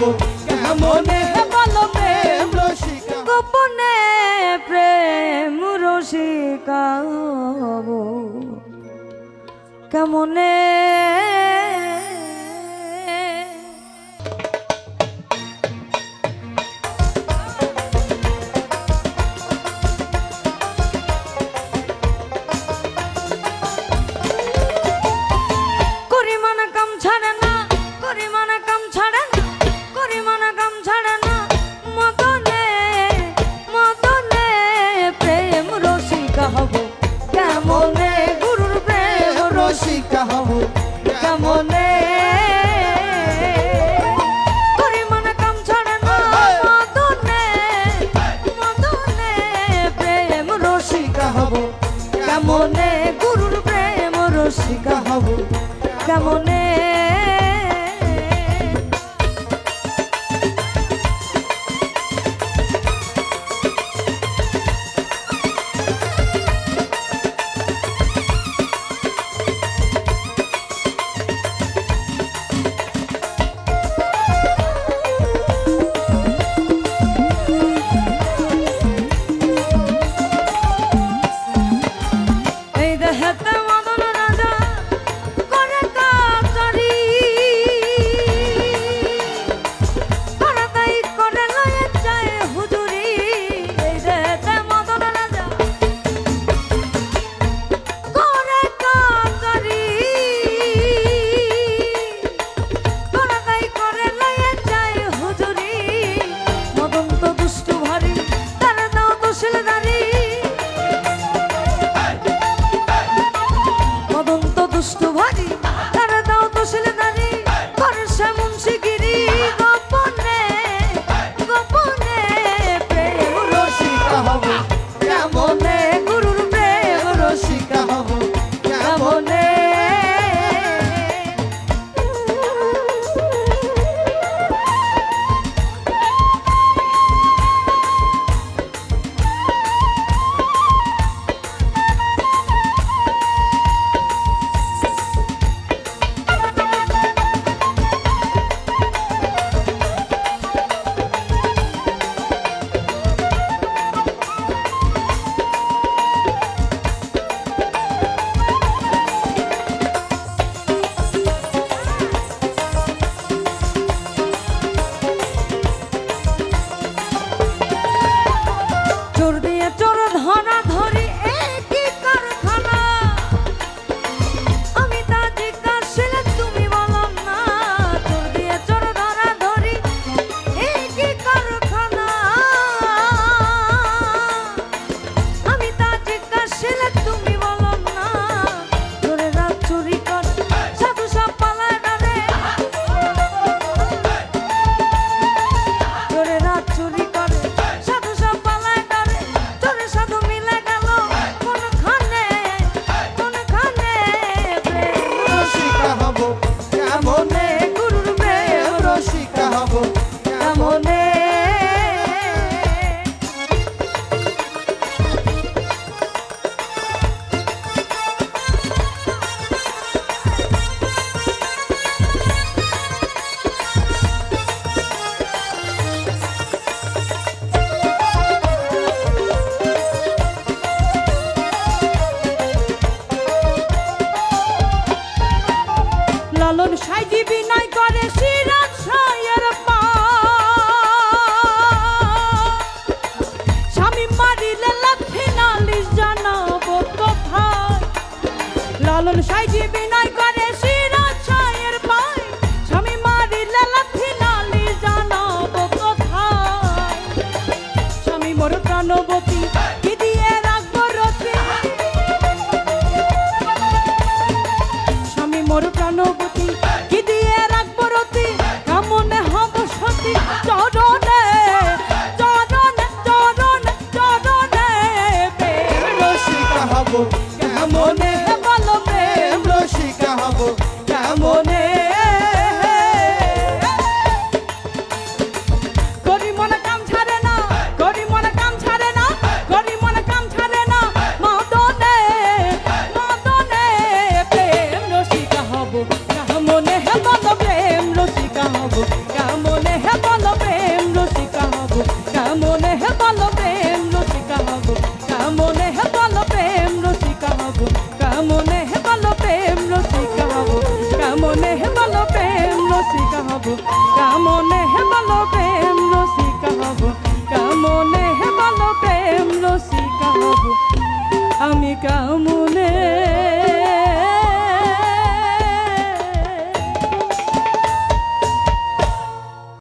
কেমনে বলো প্রেম রসিকা গোপনে প্রেম রসিকা কেমনে করিমানা কাম ছাড়ে না করিমানা কাম ছাড়ে না করিমানা কাম ছাড়ে না মদনে মদনে প্রেম রসিকা হব কেমনে গুরুর প্রেম রসিকা হব কেমনে করিমানা কাম ছাড়ে না মদনে মদনে প্রেম রসিকা হব কেমনে গুরুর প্রেম রসিকা হব কেমনে এই দেহেতে মদন রাজা করে কাচারি তাড়াতাড়ি করে লয়ে যায় হুজুরি এই দেহেতে মদন রাজা করে কাচারি তাড়াতাড়ি করে লয়ে যায় হুজুরি মদন তো দুষ্টু ভারী তার দাও তো শিলদারি মদন তো দুষ্টু ভারী তার দাও তো শিলদারি করে সেমন শিগিরি গোপনে গোপনে প্রেম রসিকা হব কেমনে গুরুর প্রেম রসিকা হব কেমনে চোর দিয়ে চোর ধরা ধরি একই কারখানা আমি তা জিজ্ঞাসিলে তুমি বলো না চোর দিয়ে চোর ধরা ধরি একই কারখানা আমি তা জিজ্ঞাসিলে তুমি বলো না চোরেরা চুরি করে সাধু সব পালায় ডারে চোরেরা চুরি করে সাধু সব পালায় ডারে চোরে সাধু মিলে গেল কোনখানে কোনখানে প্রেম রসিকা হব কেমনে গুরুর প্রেম রসিকা হব কেমনে লালন সাইজি বিনয় করে সিরাজ সায়ের পা স্বামী মারিলে লাথি নালিশ জানাবো কোথায় লালন সাইজি বিনয় করে সিরাজ সায়ের পায় স্বামী মারিলে লাথি নালিশ জানাবো কোথায় স্বামী মোর প্রাণবতী কি দিয়ে রাখবো রতি স্বামী মোর প্রাণবতী কি দিয়ে রাখবো রতি রসিকা